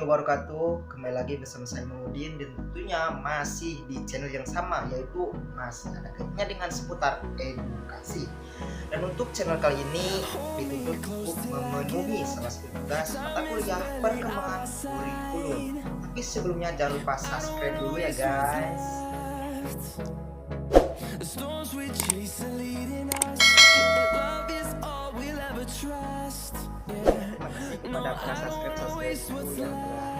wabarakatuh. Kembali lagi bersama saya Mudin dan tentunya masih di channel yang sama, yaitu masih ada kaitannya dengan seputar edukasi. Dan untuk channel kali ini dituntut untuk memenuhi salah satu tugas mata kuliah perkembangan kurikulum. Tapi sebelumnya jangan lupa subscribe dulu ya guys. Kepada para subscribe dulu yang telah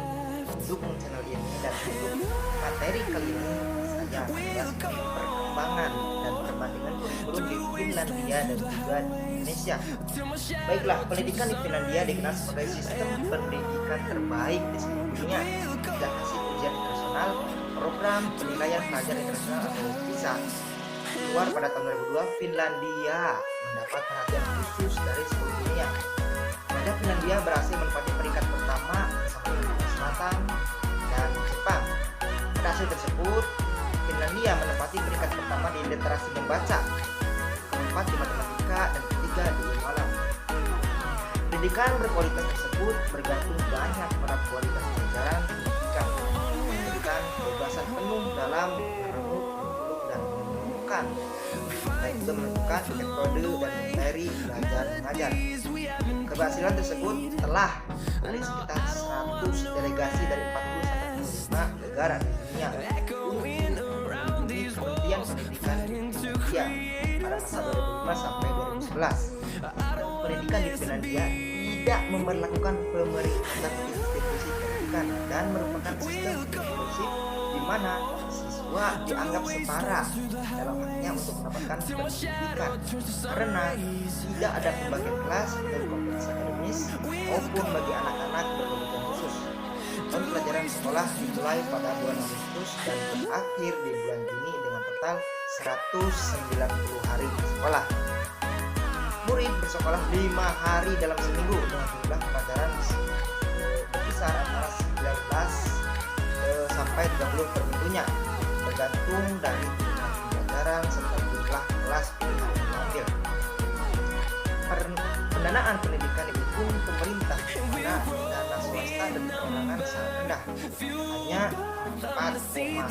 mendukung channel ini. Dan untuk materi kali ini saya membahas perkembangan dan perbandingan kurikulum di Finlandia dan juga di Indonesia. Baiklah, pendidikan di Finlandia dikenal sebagai sistem pendidikan terbaik di seluruh dunia. Sudah hasil ujian internasional, program penilaian pelajar internasional atau PISA keluar pada tahun 2002, Finlandia mendapat perhatian khusus dari seluruh dunia. Pada Finlandia berhasil menempati peringkat pertama bersama Korea Selatan dan Jepang. Pada hasil tersebut, Finlandia menempati peringkat pertama di literasi membaca, keempat di matematika, dan ketiga di ilmu alam. Pendidikan berkualitas tersebut bergantung banyak pada kualitas pelajaran pendidikan, memberikan kebebasan penuh dalam merenung, dan menemukan, baik itu menentukan metode dan materi belajar mengajar. Keberhasilan tersebut telah dari sekitar 100 delegasi dari 40-45 negara di dunia di Kementerian Pendidikan di Finlandia pada masa 2005 sampai 2011. Pendidikan di Finlandia tidak memperlakukan pemeriksaan institusi pendidikan dan merupakan sistem inklusif di mana siswa dianggap setara dalam haknya untuk mendapatkan pendidikan karena tidak ada pembagian kelas dan kompetisi akademis maupun bagi anak-anak berkebutuhan khusus. Tahun pelajaran sekolah dimulai pada bulan Agustus dan berakhir di bulan Juni dengan total 190 hari sekolah. Murid bersekolah 5 hari dalam seminggu dengan jumlah pelajaran berkisar antara 19 sampai 30 per minggunya, tergantung dari jumlah pelajaran serta jumlah kelas yang diambil. Pendanaan pendidikan didukung pemerintah karena dana swasta dan perorangan sangat rendah, hanya 4,1%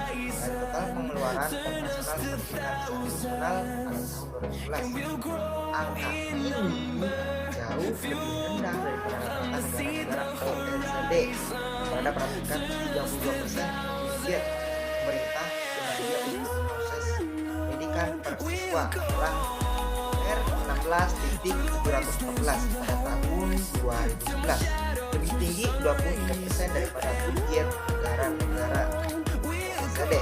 dari total pengeluaran nasional pendidikan nasional pada tahun 2011. Angka ini jauh lebih rendah daripada rata-rata negara-negara OECD. Pada perhatikan 32% budget pemerintah Finlandia untuk proses pendidikan per siswa adalah R16.714 pada tahun 2011, lebih tinggi 23% daripada budget negara-negara OECD.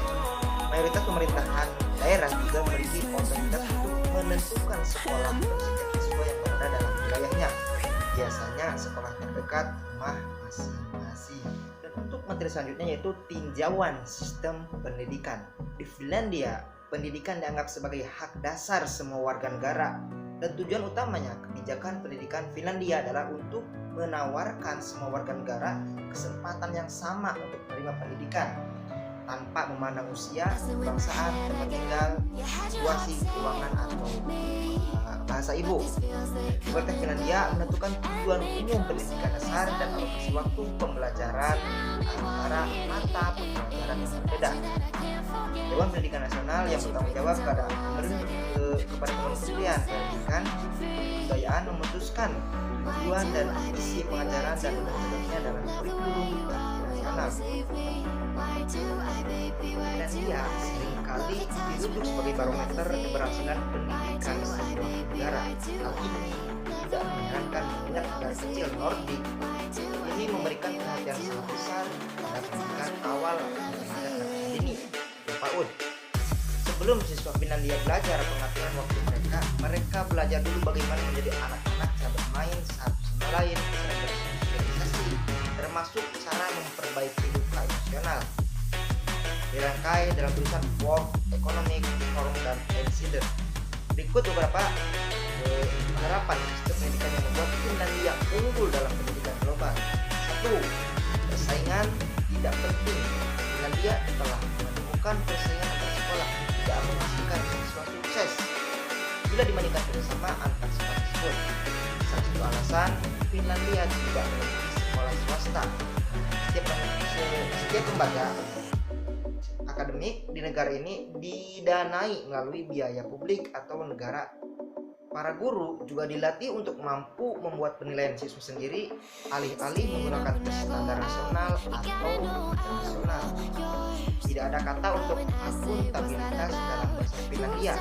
Mayoritas pemerintahan daerah juga memiliki otoritas untuk menentukan sekolah untuk setiap siswa yang berada dalam wilayahnya, biasanya sekolah terdekat rumah masing-masing. Dan untuk materi selanjutnya yaitu tinjauan sistem pendidikan. Di Finlandia, pendidikan dianggap sebagai hak dasar semua warga negara, dan tujuan utamanya kebijakan pendidikan Finlandia adalah untuk menawarkan semua warga negara kesempatan yang sama untuk menerima pendidikan tanpa memandang usia, kebangsaan, tempat tinggal, situasi keuangan atau bahasa ibu. Pemerintah Finlandia menentukan tujuan umum pendidikan dasar dan alokasi waktu pembelajaran antara mata pembelajaran yang berbeda. Dewan Pendidikan Nasional yang bertanggung jawab kepada Kementerian Pendidikan Kebudayaan memutuskan tujuan dan isi pengajaran dan mencatatnya dalam kurikulum nasional. Finlandia seringkali diduduk sebagai barometer keberhasilan pendidikan sebuah negara. Hal ini tidak menyarankan banyak negara kecil Nordik ini memberikan perhatian sangat besar pada pendidikan awal dan dini PAUD. Sebelum siswa Finlandia belajar pengaturan waktu mereka belajar dulu bagaimana menjadi anak-anak cara bermain satu sama lain, cara bersosialisasi, termasuk cara memperbaiki luka emosional. Dirangkai dalam tulisan World Economic Forum dan Incident. Berikut beberapa harapan sistem pendidikan yang membuat Finlandia unggul dalam pendidikan global. 1. Persaingan tidak penting. Finlandia telah menemukan persaingan antar sekolah tidak menghasilkan siswa sukses bila dibandingkan kerjasama antar sekolah tersebut. Salah satu alasan Finlandia tidak memiliki sekolah swasta swasta. Setiap lembaga akademik di negara ini didanai melalui biaya publik atau negara. Para guru juga dilatih untuk mampu membuat penilaian siswa sendiri, alih-alih menggunakan tes standar nasional atau internasional. Tidak ada kata untuk akuntabilitas dalam bahasa Finlandia.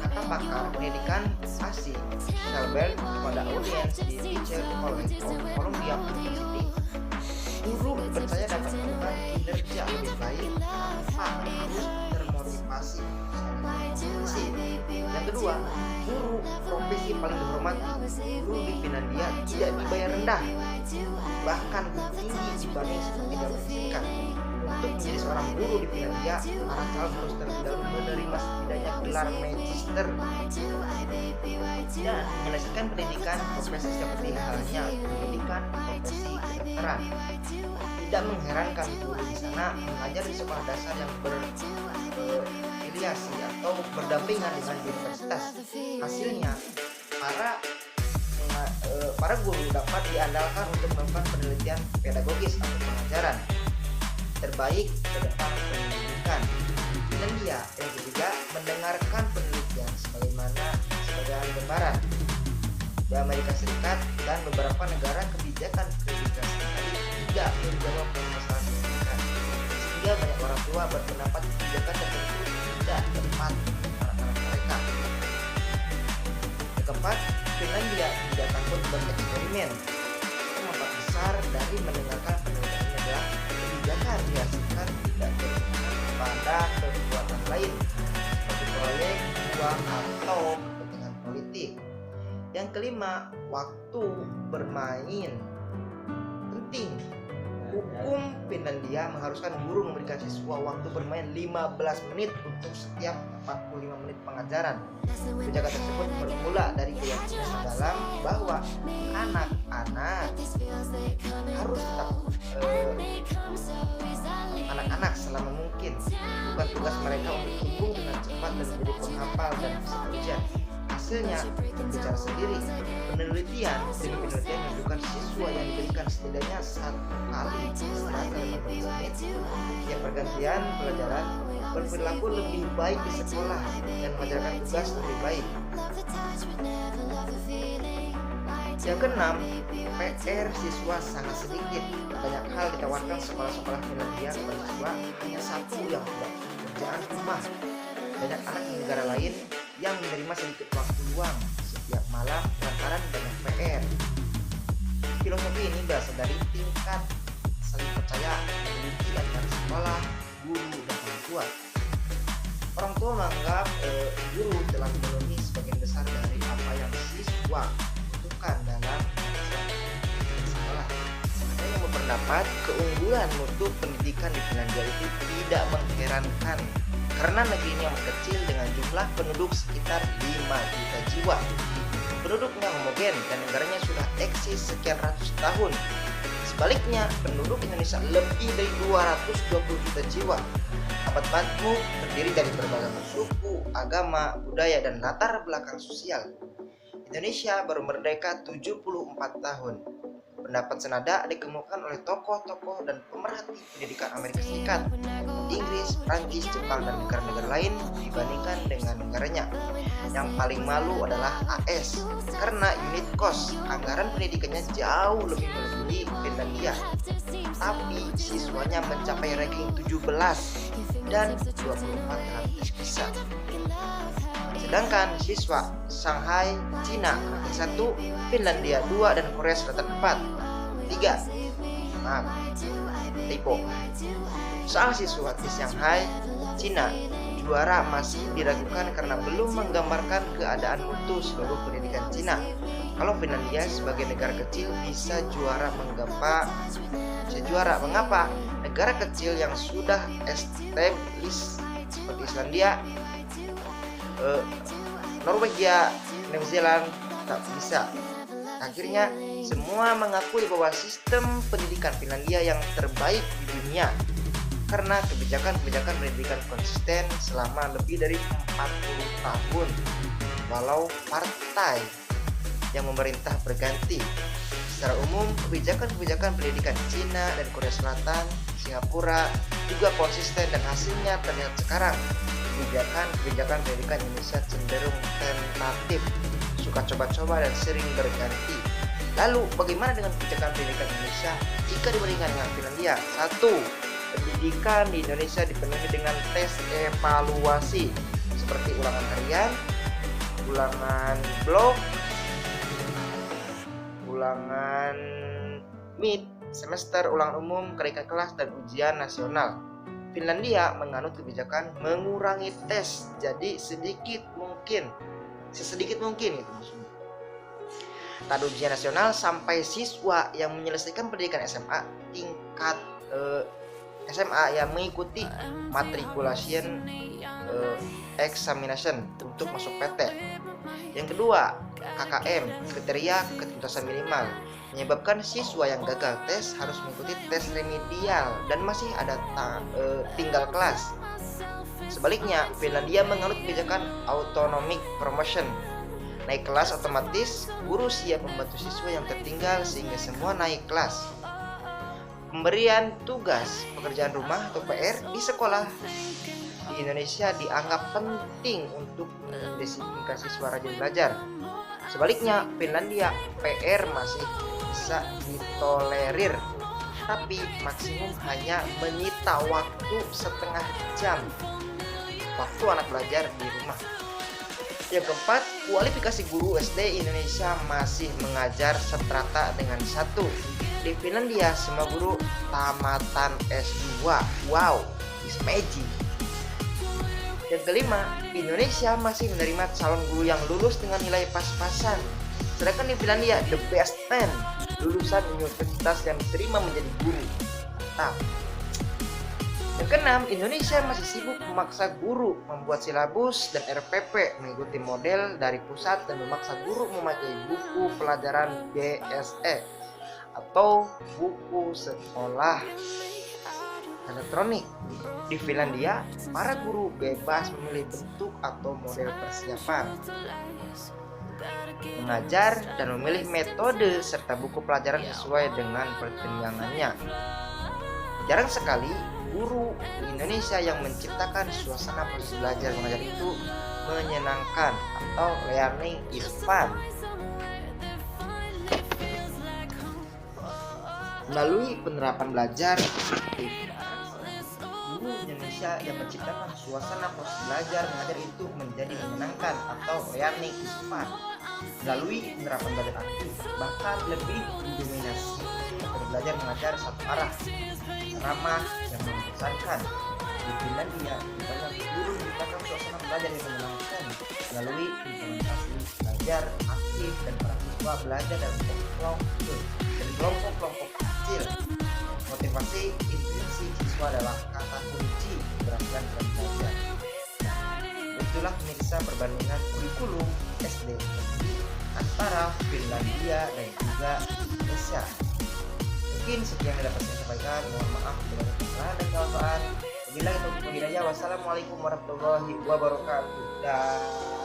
Kata pakar pendidikan asing Shelberg kepada audiens di Teacher College of Columbia University, guru percaya dapat melakukan kinerja lebih baik tanpa harus termotivasi. Yang kedua, guru profesi paling dihormati. Guru di Finlandia tidak dibayar rendah, bahkan tinggi dibanding seperti dalam Serikat. Untuk menjadi seorang guru di Finlandia, para calon harus terlebih dahulu menerima setidaknya gelar magister dan menyelesaikan pendidikan profesi seperti halnya pendidikan profesi kedokteran. Tidak mengherankan guru di sana mengajar di sekolah dasar yang berafiliasi atau berdampingan dengan universitas. Hasilnya, para guru dapat diandalkan untuk melakukan penelitian pedagogis atau pengajaran terbaik ke depan pendidikan. Finlandia yang ketiga mendengarkan penelitian sebagai gambaran. Di Amerika Serikat dan beberapa negara kebijakan pendidikan tidak menjawab permasalahan pendidikan, sehingga banyak orang tua berpendapat kebijakan tertentu tidak tepat untuk anak-anak mereka. Yang keempat, Finlandia tidak takut bereksperimen. Manfaat besar dari mendengarkan penelitian adalah kebijakan dihasilkan tidak berpengaruh pada kekuatan lain seperti proyek, uang, atau kepentingan politik. Yang kelima, waktu bermain penting. Hukum Finlandia mengharuskan guru memberikan siswa waktu bermain 15 menit untuk setiap 45 menit pengajaran. Kebijakan tersebut bermula dari keyakinan mendalam bahwa anak-anak harus tetap anak-anak selama mungkin. Bukan tugas mereka untuk tumbuh dengan cepat dan menjadi penghafal dan bisa ujian. Hasilnya berbicara sendiri. Penelitian menunjukkan siswa yang diberikan setidaknya 1 kali istirahat dalam 15 menit yang pergantian pelajaran berperilaku lebih baik di sekolah dan mengajarkan tugas lebih baik. Yang keenam, PR siswa sangat sedikit. Banyak hal ditawarkan sekolah-sekolah Finlandia kepada siswa, hanya satu yang tidak, kerjaan rumah. Banyak anak di negara lain yang menerima sedikit waktu luang setiap malam lantaran banyak PR. Filosofi ini berasal dari tingkat saling percaya yang dimiliki antara sekolah, guru, dan orang tua. Orang tua menganggap guru telah memenuhi sebagian besar dari apa yang siswa butuhkan dalam sekolah. Ada yang berpendapat keunggulan mutu pendidikan di Finlandia itu tidak mengherankan karena negerinya kecil dengan jumlah penduduk sekitar 5 juta jiwa. Penduduknya homogen dan negaranya sudah eksis sekian ratus tahun. Sebaliknya, penduduk Indonesia lebih dari 220 juta jiwa. Abad Batu terdiri dari berbagai suku, agama, budaya, dan latar belakang sosial. Indonesia baru merdeka 74 tahun. Pendapat senada dikemukakan oleh tokoh-tokoh dan pemerhati pendidikan Amerika Serikat, Inggris, Prancis, Jepang, dan negara-negara lain dibandingkan dengan negaranya. Yang paling malu adalah AS karena unit cost anggaran pendidikannya jauh lebih melebihi Finlandia. Tapi siswanya mencapai ranking 17 dan 24 ranking bisa. Sedangkan siswa Shanghai, Cina ranking 1, Finlandia 2, dan Korea Selatan 3. Typo. Soal siswa di Shanghai, Cina, juara masih diragukan karena belum menggambarkan keadaan mutu seluruh pendidikan Cina. Kalau Finlandia sebagai negara kecil bisa juara, mengapa negara kecil yang sudah established seperti Islandia, Norwegia, New Zealand tak bisa? Akhirnya semua mengakui bahwa sistem pendidikan Finlandia yang terbaik di dunia karena kebijakan-kebijakan pendidikan konsisten selama lebih dari 40 tahun walau partai yang memerintah berganti. Secara umum, kebijakan-kebijakan pendidikan Cina dan Korea Selatan, Singapura juga konsisten dan hasilnya terlihat sekarang. Kebijakan pendidikan Indonesia cenderung tentatif, suka coba-coba dan sering berganti. Lalu, bagaimana dengan kebijakan pendidikan Indonesia jika dibandingkan dengan Finlandia? 1. Pendidikan di Indonesia dipenuhi dengan tes evaluasi seperti ulangan harian, ulangan blok, ulangan mid, semester, ulangan umum, kenaikan kelas, dan ujian nasional. Finlandia menganut kebijakan mengurangi tes, jadi sesedikit mungkin tak ada ujian nasional sampai siswa yang menyelesaikan pendidikan SMA tingkat SMA yang mengikuti matriculation examination untuk masuk PT. Yang kedua, KKM, kriteria ketuntasan minimal, menyebabkan siswa yang gagal tes harus mengikuti tes remedial dan masih ada tinggal kelas. Sebaliknya, Finlandia menganut kebijakan autonomic promotion. Naik kelas otomatis, guru siap membantu siswa yang tertinggal sehingga semua naik kelas. Pemberian tugas pekerjaan rumah atau PR di sekolah di Indonesia dianggap penting untuk mendisiplin siswa rajin belajar. Sebaliknya, Finlandia PR masih bisa ditolerir, tapi maksimum hanya menyita waktu setengah jam waktu anak belajar di rumah. Yang keempat, kualifikasi guru SD Indonesia masih mengajar seterata dengan 1. Di Finlandia, semua guru tamatan S2. Wow, it's magic. Yang kelima, Indonesia masih menerima calon guru yang lulus dengan nilai pas-pasan. Sedangkan di Finlandia, the best 10 lulusan universitas yang diterima menjadi guru. Mantap. Yang keenam, Indonesia masih sibuk memaksa guru membuat silabus dan RPP mengikuti model dari pusat dan memaksa guru memakai buku pelajaran BSE atau buku sekolah elektronik. Di Finlandia, para guru bebas memilih bentuk atau model persiapan mengajar dan memilih metode serta buku pelajaran sesuai dengan perkembangannya. Jarang sekali guru di Indonesia yang menciptakan suasana proses belajar mengajar itu menyenangkan atau learning is fun. Melalui penerapan belajar aktif, guru Indonesia yang menciptakan suasana proses belajar mengajar itu menjadi menyenangkan atau learning is fun. Melalui penerapan belajar aktif, bahkan lebih mendominasi metode belajar mengajar satu arah, ramah yang membosankan. Di Finlandia, banyak guru menciptakan suasana belajar yang menyenangkan melalui implementasi belajar aktif dan para siswa belajar dalam kelompok kecil. Motivasi intuisi siswa adalah kata kunci keberhasilan dalam belajar. Itulah pemirsa perbandingan kurikulum SD antara Finlandia dan juga Indonesia. Mungkin sekian yang dapat saya sampaikan. Mohon maaf bila ada kesalahan dan kesalahan. Wabillahi taufiq wal hidayah. Wassalamualaikum warahmatullahi wabarakatuh.